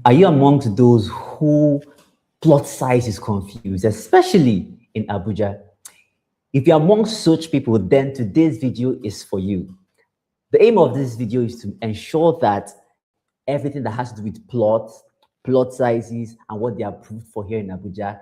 Are you amongst those who plot size is confused, especially in Abuja? If you're amongst such people, then today's video is for you. The aim of this video is to ensure that everything that has to do with plots, plot sizes, and what they are approved for here in Abuja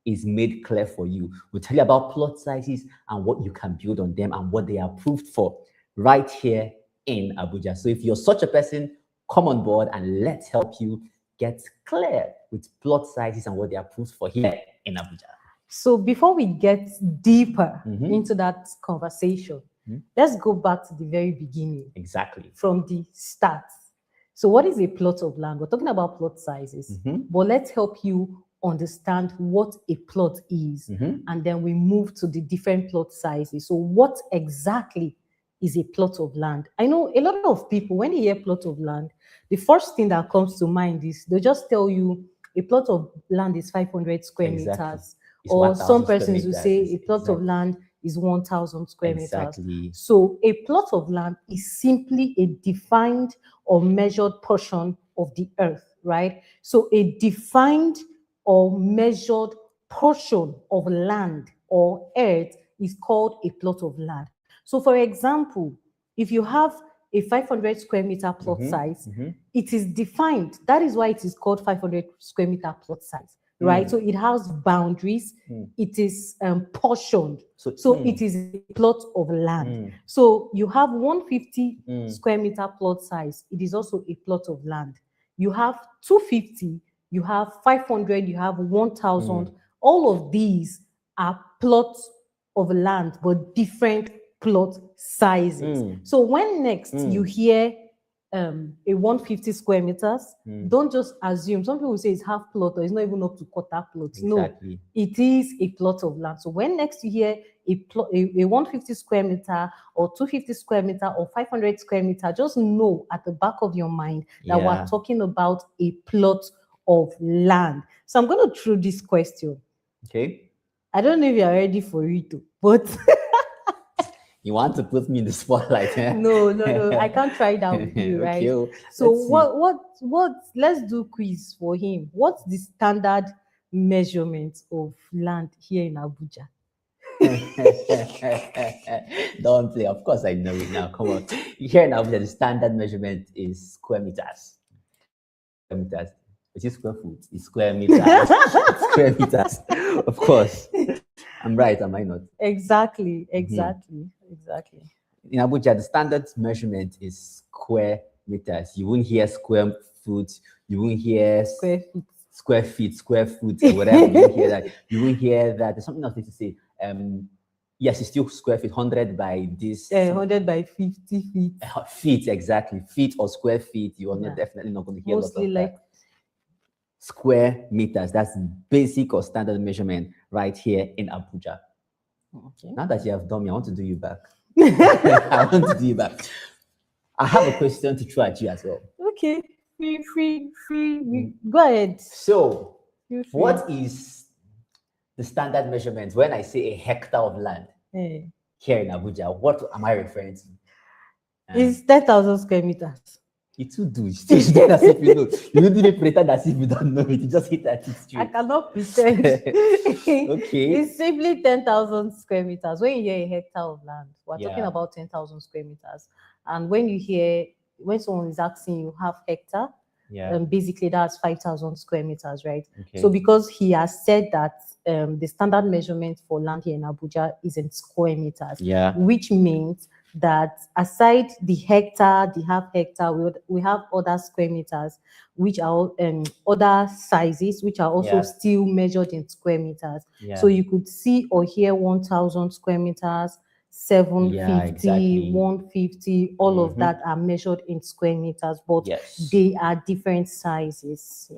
is made clear for you. We'll tell you about plot sizes and what you can build on them and what they are approved for right here in Abuja. So if you're such a person, come on board and let's help you get clear with plot sizes and what they are approved for here in Abuja. So before we get deeper into that conversation, let's go back to the very beginning. Exactly. From the start. So what is a plot of land? We're talking about plot sizes, but let's help you understand what a plot is. And then we move to the different plot sizes. So what exactly is a plot of land? I know a lot of people, when they hear plot of land, the first thing that comes to mind is they just tell you a plot of land is 500 square meters. Or some persons will say a plot of land is 1,000 square meters. So a plot of land is simply a defined or measured portion of the earth, right? So a defined or measured portion of land or earth is called a plot of land. So for example, if you have a 500 square meter plot size, it is defined. That is why it is called 500 square meter plot size. Right, so it has boundaries. It is portioned, so it is a plot of land. So you have 150 square meter plot size. It is also a plot of land. You have 250, you have 500, you have 1,000. All of these are plots of land, but different plot sizes. So when next you hear a 150 square meters, don't just assume. Some people say it's half plot or it's not even up to quarter plot. Exactly. No, it is a plot of land. So when next you hear a 150 square meter or 250 square meter or 500 square meter, just know at the back of your mind that we're talking about a plot of land. So I'm going to throw this question. Okay. I don't know if you're ready for it, but you want to put me in the spotlight? Eh? No, I can't try that with you, right? Okay, so what? Let's do quiz for him. What's the standard measurement of land here in Abuja? Don't play. Of course, I know it now. Come on. Here in Abuja, the standard measurement is square meters. Square meters. Which is square foot. It's square meters. It's square meters. Of course. I'm right, am I not? Exactly. In Abuja, the standard measurement is square meters. You won't hear square foot. You won't hear square feet, or whatever. You won't hear that. You won't hear that. There's something else to say. Yes, it's still square feet. 100 by this. 100 by 50 feet. Feet, exactly. Feet or square feet. You are definitely not going to hear mostly a lot of like that. Square meters. That's basic or standard measurement right here in Abuja. Okay. Now that you have done me, I want to do you back. I want to do you back. I have a question to throw at you as well. Okay. Free. Go ahead. So, what is the standard measurement when I say a hectare of land here in Abuja? What am I referring to? It's 10,000 square meters. It will do. It's as if you know. You don't even pretend as if you don't know it. You just hit at it straight. I cannot pretend. Okay. It's simply 10,000 square meters. When you hear a hectare of land, we're talking about 10,000 square meters. And when someone is asking you half hectare, basically that's 5,000 square meters, right? Okay. So because he has said that the standard measurement for land here in Abuja is in square meters, which means that aside the hectare, the half hectare, we have other square meters, which are other sizes, which are also still measured in square meters. So you could see or hear 1,000 square meters, 750, 150, all of that are measured in square meters, but they are different sizes.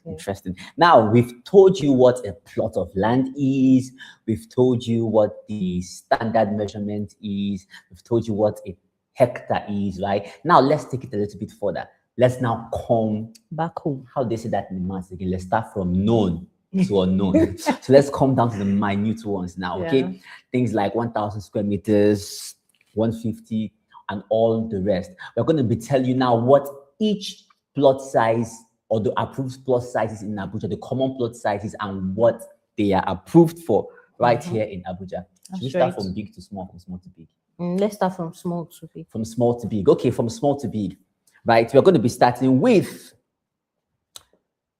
Interesting. Now, we've told you what a plot of land is. We've told you what the standard measurement is. We've told you what a hectare is, right? Now, let's take it a little bit further. Let's now come back home. How they say that in maths again? Let's start from known to unknown. So let's come down to the minute ones now, okay? Things like 1,000 square meters, 150, and all the rest. We're going to be telling you now what each plot size or the approved plot sizes in Abuja, the common plot sizes and what they are approved for right here in Abuja. Should we start from big to small, from small to big? Let's start from small to big. From small to big. Okay, from small to big. Right, we're going to be starting with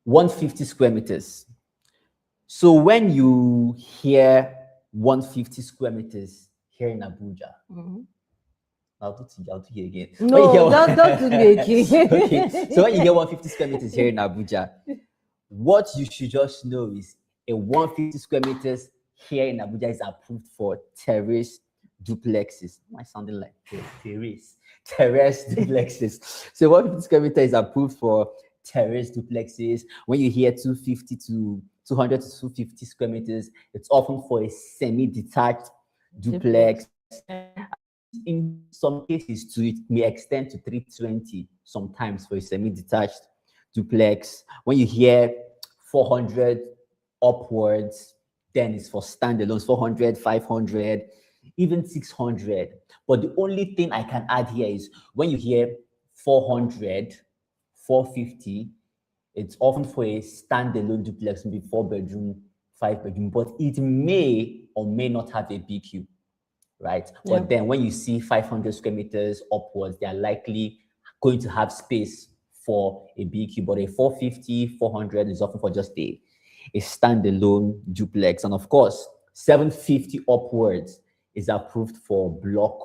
150 square meters. So when you hear 150 square meters here in Abuja, I'll do it again. No, don't do it again. Okay, so when you get 150 square meters here in Abuja, what you should just know is a 150 square meters here in Abuja is approved for terrace duplexes. Am I sounding like terrace duplexes? So 150 square meters is approved for terrace duplexes. When you hear 250 to 200 to 250 square meters, it's often for a semi-detached duplex. In some cases, it may extend to 320 sometimes for a semi-detached duplex. When you hear 400 upwards, then it's for standalones, 400, 500, even 600. But the only thing I can add here is when you hear 400, 450, it's often for a standalone duplex, maybe 4-bedroom, 5-bedroom, but it may or may not have a BQ. Right? Yeah. But then when you see 500 square meters upwards, they are likely going to have space for a BQ, but a 450, 400 is often for just a standalone duplex. And of course, 750 upwards is approved for block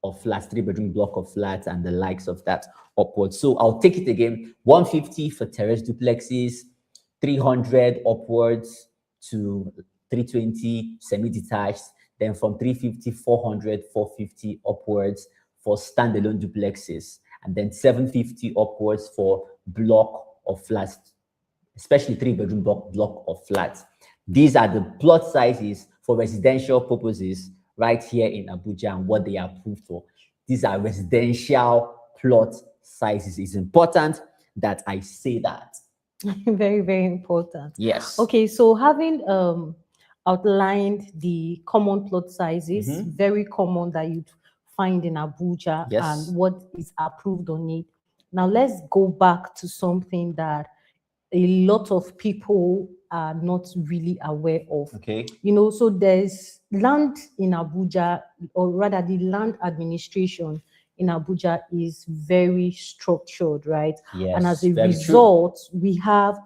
of flats, 3-bedroom block of flats and the likes of that upwards. So I'll take it again, 150 for terrace duplexes, 300 upwards to 320 semi-detached, then from 350, 400, 450 upwards for standalone duplexes, and then 750 upwards for block of flats, especially 3-bedroom block of flats. These are the plot sizes for residential purposes right here in Abuja and what they are approved for. These are residential plot sizes. It's important that I say that. Very, very important. Yes. Okay, so having outlined the common plot sizes, very common that you'd find in Abuja, and what is approved on it. Now let's go back to something that a lot of people are not really aware of. Okay. You know, so there's land in Abuja, or rather the land administration in Abuja is very structured, right? Yes, and as a result, we have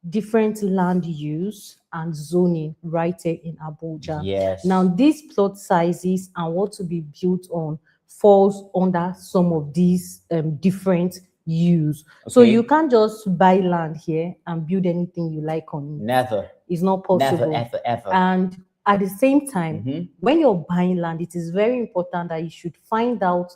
different land use and zoning right here in Abuja. Yes. Now, these plot sizes and what to be built on falls under some of these different use. Okay. So you can't just buy land here and build anything you like on it. Never. It's not possible. Never, ever. And at the same time, when you're buying land, it is very important that you should find out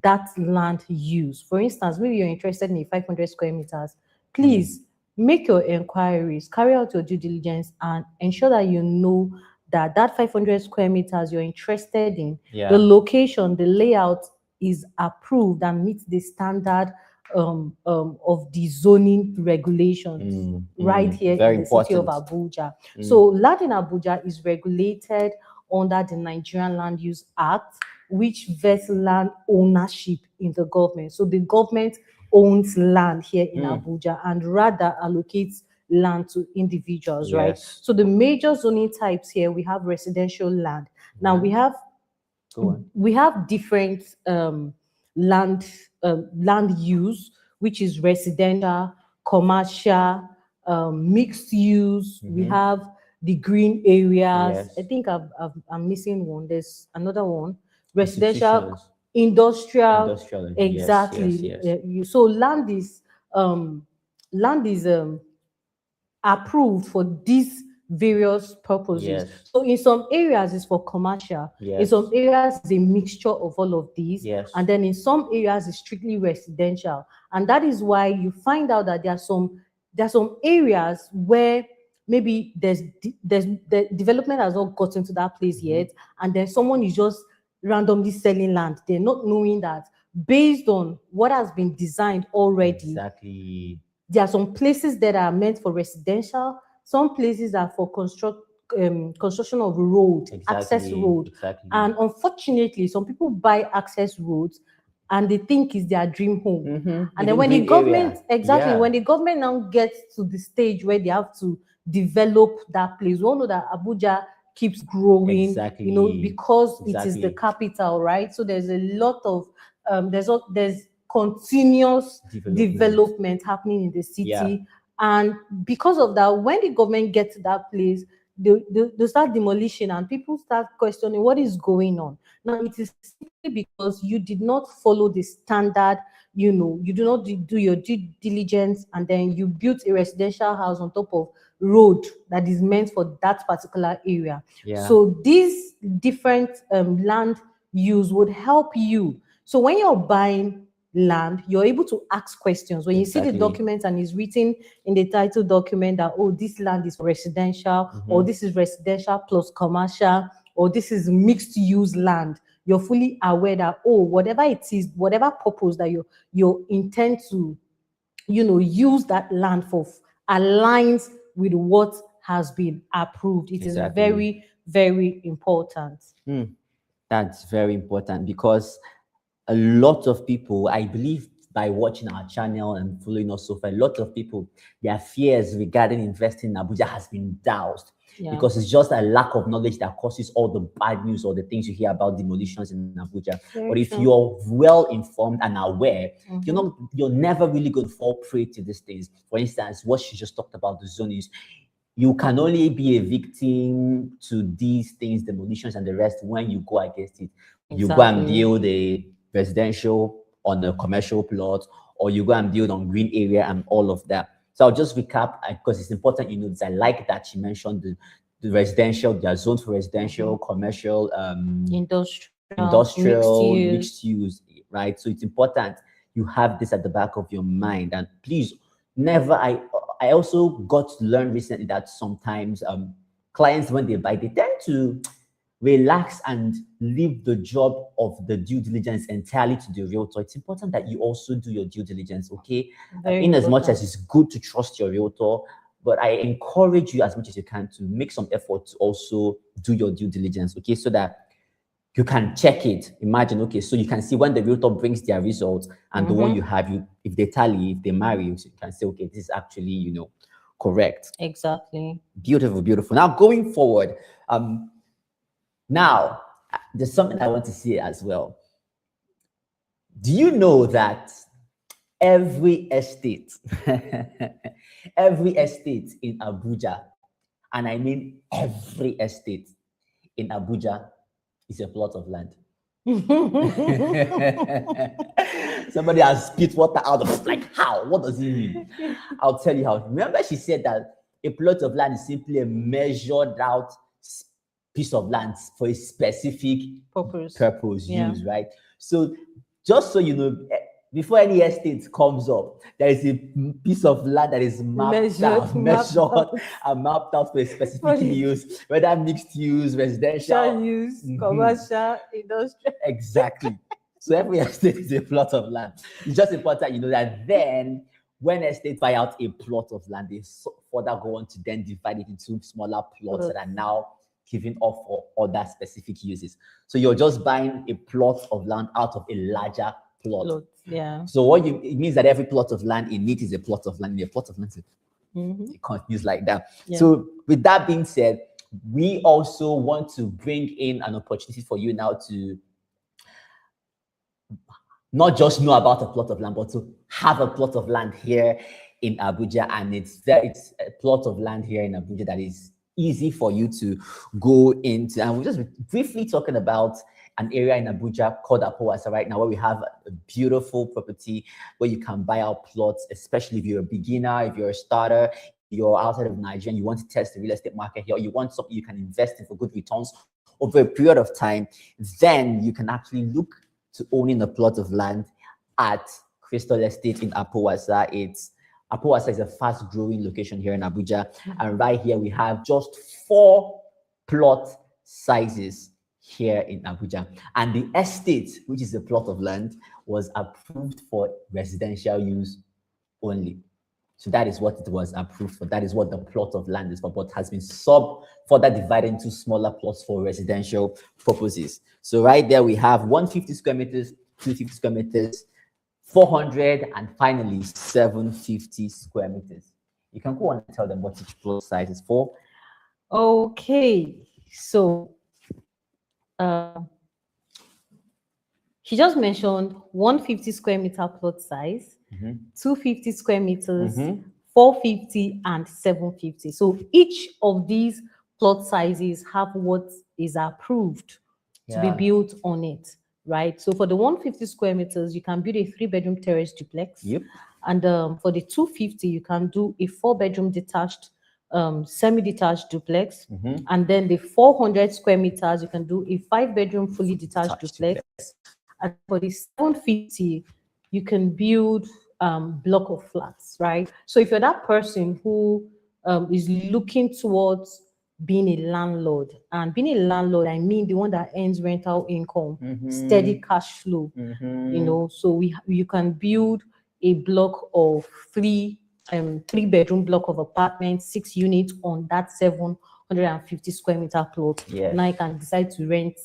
that land use. For instance, maybe you're interested in a 500 square meters, please make your inquiries, carry out your due diligence, and ensure that you know that that 500 square meters you're interested in, the location, the layout is approved and meets the standard of the zoning regulations right here in the city of Abuja. So land in Abuja is regulated under the Nigerian Land Use Act, which vests land ownership in the government. So the government owns land here in Abuja and rather allocates land to individuals, right? So the major zoning types here, we have residential land. Now we have different land use, which is residential, commercial, mixed use. We have the green areas. I think I'm missing one. There's another one. Residential, industrial, exactly. So land is approved for these various purposes. So in some areas it's for commercial, in some areas it's a mixture of all of these, and then in some areas it's strictly residential. And that is why you find out that there are some areas where maybe the development has not gotten to that place yet, and then someone is just randomly selling land. They're not knowing that based on what has been designed already. There are some places that are meant for residential, some places are for construction of road, access road. And unfortunately, some people buy access roads and they think it's their dream home. And Even then when the green government, area. exactly, Yeah. when the government now gets to the stage where they have to develop that place, we all know that Abuja keeps growing, Exactly. you know, because it is the Exactly. capital, right? So there's a lot of there's continuous development happening in the city. Yeah. And because of that, when the government gets to that place, they start demolition and people start questioning what is going on. Now, it is simply because you did not follow the standard, you know, you do not do your due diligence, and then you built a residential house on top of road that is meant for that particular area. Yeah. So these different land use would help you. So when you're buying land, you're able to ask questions. When you see the Exactly. document and it's written in the title document that, oh, this land is residential, or this is residential plus commercial, or this is mixed use land, you're fully aware that, oh, whatever it is, whatever purpose that you intend to, you know, use that land for aligns with what has been approved. It is Exactly. very, very important. That's very important because a lot of people, I believe, by watching our channel and following us so far, a lot of people, their fears regarding investing in Abuja has been doused. Yeah. Because it's just a lack of knowledge that causes all the bad news or the things you hear about demolitions in Abuja. But if you're well informed and aware, you're never really going to fall prey to these things. For instance, what she just talked about, the zone is, you can only be a victim to these things, demolitions and the rest, when you go against it. You go and build a residential on a commercial plot, or you go and build on green area and all of that. So I'll just recap because it's important, you know, I like that she mentioned the residential, there are zones for residential, commercial, industrial, mixed use, right? So it's important you have this at the back of your mind. And please never, I also got to learn recently that sometimes clients, when they buy, they tend to relax and leave the job of the due diligence entirely to the realtor. It's important that you also do your due diligence, okay? In as much as it's good to trust your realtor, but I encourage you as much as you can to make some effort to also do your due diligence, okay? So that you can check it. Imagine, okay, so you can see when the realtor brings their results and the one you have, if they tally, if they marry, so you can say, okay, this is actually, you know, correct. Exactly. Beautiful, beautiful. Now, going forward, now, there's something I want to say as well. Do you know that every estate, every estate in Abuja, and I mean every estate in Abuja, is a plot of land? Somebody has spit water out of, like, how? What does it mean? I'll tell you how. Remember, she said that a plot of land is simply a measured out piece of land for a specific purpose use, right? So just so you know, before any estate comes up, there is a piece of land that is mapped out for a specific use, whether mixed use, residential use, commercial, industrial. Exactly. So every estate is a plot of land. It's just important, you know, that then when estates buy out a plot of land, they further go on to then divide it into smaller plots that are now given off for other specific uses. So you're just buying a plot of land out of a larger plot. Yeah. So it means that every plot of land in it is a plot of land. A plot of land, it continues like that. Yeah. So with that being said, we also want to bring in an opportunity for you now to not just know about a plot of land, but to have a plot of land here in Abuja. And it's a plot of land here in Abuja that is easy for you to go into. And we're just briefly talking about an area in Abuja called Apowasa right now, where we have a beautiful property where you can buy out plots, especially if you're a beginner, if you're a starter, you're outside of Nigeria, and you want to test the real estate market here, or you want something you can invest in for good returns over a period of time, then you can actually look to owning a plot of land at Crystal Estate in Apowasa. Apowasa is a fast-growing location here in Abuja, and right here we have just 4 plot sizes here in Abuja. And the estate, which is a plot of land, was approved for residential use only. So that is what it was approved for. That is what the plot of land is for, but has been further divided into smaller plots for residential purposes. So right there we have 150 square meters 250 square meters, 400, and finally 750 square meters. You can go on and tell them what each plot size is for. Okay, so she just mentioned 150 square meter plot size, 250 square meters, 450, and 750. So each of these plot sizes have what is approved to be built on it, right? So for the 150 square meters, you can build a 3-bedroom terrace duplex. Yep. And for the 250, you can do a 4-bedroom detached, semi-detached duplex. And then the 400 square meters, you can do a 5-bedroom fully detached duplex. And for the 750, you can build block of flats, right? So if you're that person who is looking towards being a landlord, and being a landlord, I mean the one that earns rental income, steady cash flow, you know, so you can build a block of 3-bedroom block of apartments, 6 units on that 750 square meter plot. Now you can decide to rent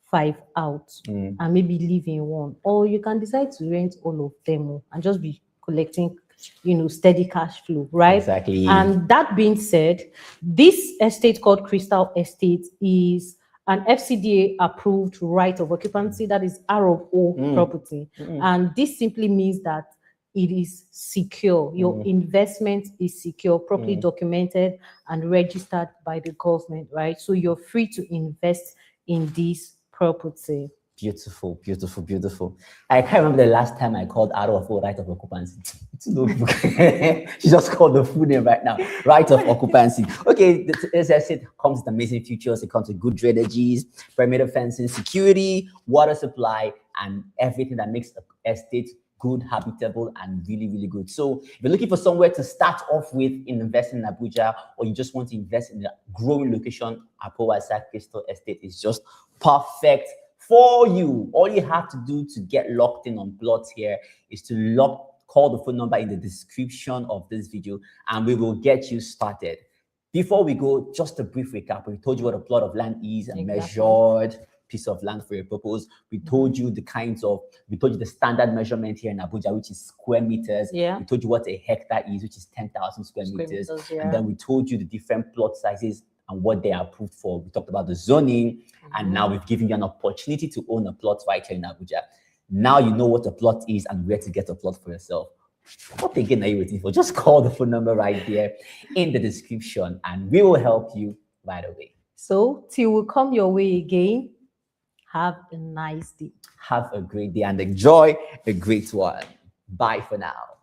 5 out and maybe live in one, or you can decide to rent all of them and just be collecting, you know, steady cash flow, right? Exactly. And that being said, this estate called Crystal Estate is an FCDA approved right of occupancy, that is R of O property. And this simply means that it is secure. Your investment is secure, properly documented and registered by the government, right? So you're free to invest in this property. Beautiful, beautiful, beautiful. I can't remember the last time I called out of right of occupancy. It's a notebook. She just called the full name right now. Right of occupancy. Okay, as I said, comes with amazing features. It comes with good drainages, perimeter fencing, security, water supply, and everything that makes the estate good, habitable, and really, really good. So if you're looking for somewhere to start off with in investing in Abuja, or you just want to invest in a growing location, Abuja Crystal Estate is just perfect for you. All you have to do to get locked in on plots here is to call the phone number in the description of this video, and we will get you started. Before we go, just a brief recap. We told you what a plot of land is, a measured piece of land for your purpose. We told you we told you the standard measurement here in Abuja, which is square meters. We told you what a hectare is, which is 10,000 square meters. And then we told you the different plot sizes and what they are approved for. We talked about the zoning, and now we've given you an opportunity to own a plot right here in Abuja. Now you know what a plot is and where to get a plot for yourself. What again are you waiting for? Just call the phone number right there in the description, and we will help you right away. So till we come your way again, have a nice day. Have a great day and enjoy a great one. Bye for now.